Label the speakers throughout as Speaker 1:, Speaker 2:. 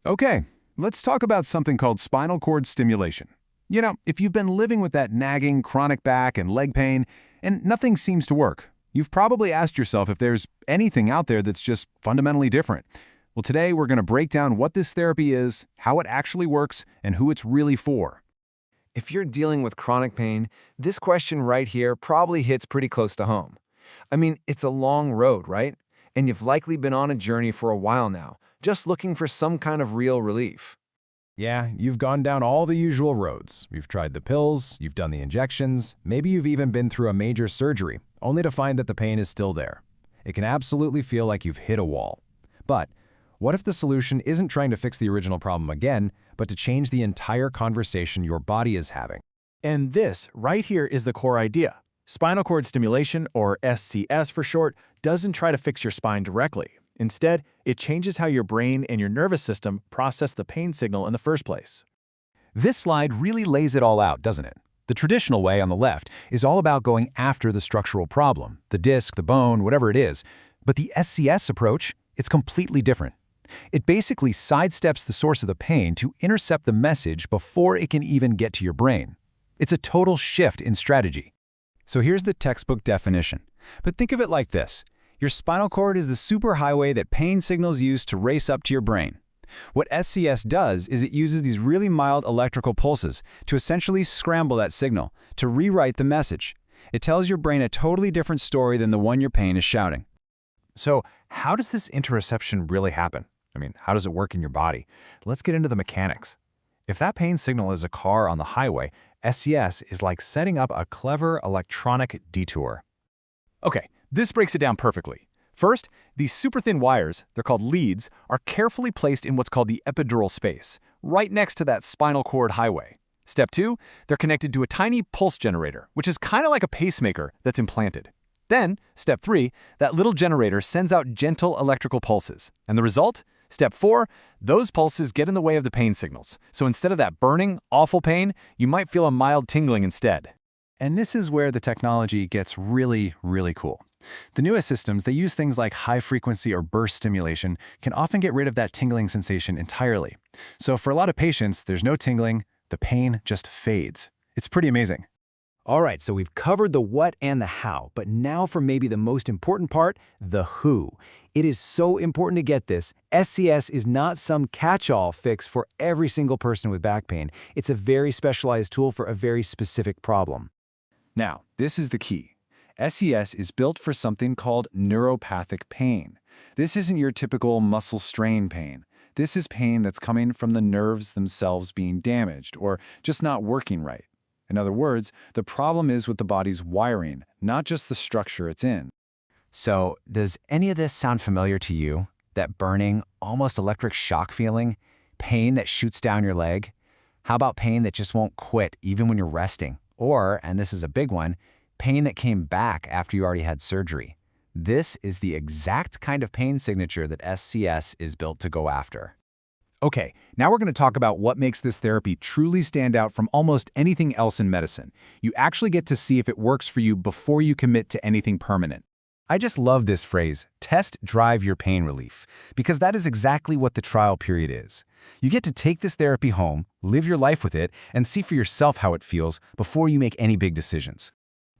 Speaker 1: Okay, let's talk about something called spinal cord stimulation. You know, if you've been living with that nagging chronic back and leg pain and nothing seems to work, you've probably asked yourself if there's anything out there that's just fundamentally different. Well, today we're going to break down what this therapy is, how it actually works, and who it's really for.
Speaker 2: If you're dealing with chronic pain, this question right here probably hits pretty close to home. I mean, it's a long road, right? And you've likely been on a journey for a while now, just looking for some kind of real relief.
Speaker 3: Yeah, you've gone down all the usual roads. You've tried the pills, you've done the injections, maybe you've even been through a major surgery, only to find that the pain is still there. It can absolutely feel like you've hit a wall. But what if the solution isn't trying to fix the original problem again, but to change the entire conversation your body is having?
Speaker 4: And this right here is the core idea. Spinal cord stimulation, or SCS for short, doesn't try to fix your spine directly. Instead, it changes how your brain and your nervous system process the pain signal in the first place.
Speaker 1: This slide really lays it all out, doesn't it? The traditional way on the left is all about going after the structural problem, the disc, the bone, whatever it is. But the SCS approach, it's completely different. It basically sidesteps the source of the pain to intercept the message before it can even get to your brain. It's a total shift in strategy.
Speaker 3: So here's the textbook definition. But think of it like this. Your spinal cord is the superhighway that pain signals use to race up to your brain. What SCS does is it uses these really mild electrical pulses to essentially scramble that signal, to rewrite the message. It tells your brain a totally different story than the one your pain is shouting.
Speaker 4: So, how does this interoception really happen? I mean, how does it work in your body? Let's get into the mechanics. If that pain signal is a car on the highway, SCS is like setting up a clever electronic detour. Okay, this breaks it down perfectly. First, these super thin wires, they're called leads, are carefully placed in what's called the epidural space, right next to that spinal cord highway. Step 2, they're connected to a tiny pulse generator, which is kind of like a pacemaker that's implanted. Then, step 3, that little generator sends out gentle electrical pulses. And the result? Step 4, those pulses get in the way of the pain signals. So instead of that burning, awful pain, you might feel a mild tingling instead.
Speaker 1: And this is where the technology gets really, really cool. The newest systems, they use things like high-frequency or burst stimulation, can often get rid of that tingling sensation entirely. So for a lot of patients, there's no tingling, the pain just fades. It's pretty amazing.
Speaker 2: All right, so we've covered the what and the how, but now for maybe the most important part, the who. It is so important to get this. SCS is not some catch-all fix for every single person with back pain. It's a very specialized tool for a very specific problem.
Speaker 1: Now, this is the key. SCS is built for something called neuropathic pain. This isn't your typical muscle strain pain. This is pain that's coming from the nerves themselves being damaged or just not working right. In other words, the problem is with the body's wiring, not just the structure it's in.
Speaker 2: So, does any of this sound familiar to you? That burning, almost electric shock feeling? Pain that shoots down your leg? How about pain that just won't quit even when you're resting? Or, and this is a big one, pain that came back after you already had surgery. This is the exact kind of pain signature that SCS is built to go after.
Speaker 1: Okay, now we're going to talk about what makes this therapy truly stand out from almost anything else in medicine. You actually get to see if it works for you before you commit to anything permanent. I just love this phrase, test drive your pain relief, because that is exactly what the trial period is. You get to take this therapy home, live your life with it, and see for yourself how it feels before you make any big decisions.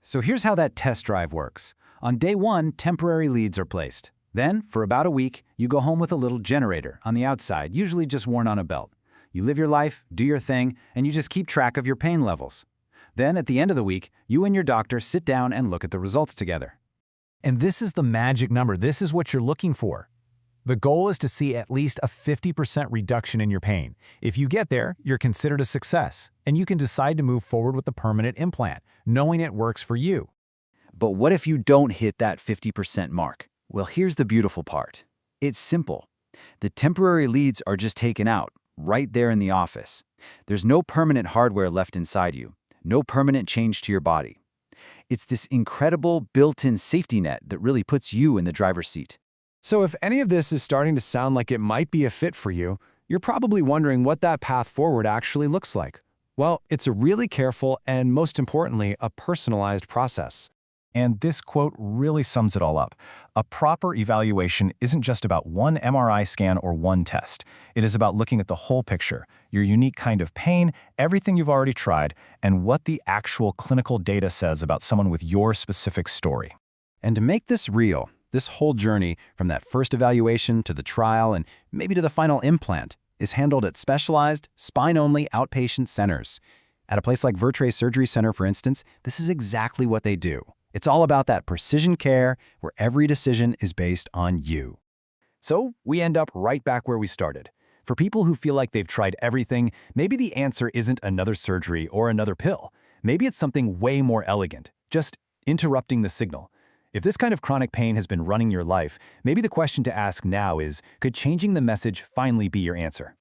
Speaker 1: So here's how that test drive works. On day 1, temporary leads are placed. Then, for about a week, you go home with a little generator on the outside, usually just worn on a belt. You live your life, do your thing, and you just keep track of your pain levels. Then, at the end of the week, you and your doctor sit down and look at the results together.
Speaker 4: And this is the magic number. This is what you're looking for. The goal is to see at least a 50% reduction in your pain. If you get there, you're considered a success, and you can decide to move forward with the permanent implant, knowing it works for you.
Speaker 2: But what if you don't hit that 50% mark? Well, here's the beautiful part. It's simple. The temporary leads are just taken out, right there in the office. There's no permanent hardware left inside you, no permanent change to your body. It's this incredible built-in safety net that really puts you in the driver's seat.
Speaker 1: So if any of this is starting to sound like it might be a fit for you, you're probably wondering what that path forward actually looks like. Well, it's a really careful and, most importantly, a personalized process.
Speaker 3: And this quote really sums it all up. A proper evaluation isn't just about one MRI scan or one test. It is about looking at the whole picture, your unique kind of pain, everything you've already tried, and what the actual clinical data says about someone with your specific story. And to make this real, this whole journey from that first evaluation to the trial and maybe to the final implant is handled at specialized, spine-only outpatient centers. At a place like Vertrae Surgery Center, for instance, this is exactly what they do. It's all about that precision care where every decision is based on you.
Speaker 1: So we end up right back where we started. For people who feel like they've tried everything, maybe the answer isn't another surgery or another pill. Maybe it's something way more elegant, just interrupting the signal. If this kind of chronic pain has been running your life, maybe the question to ask now is, could changing the message finally be your answer?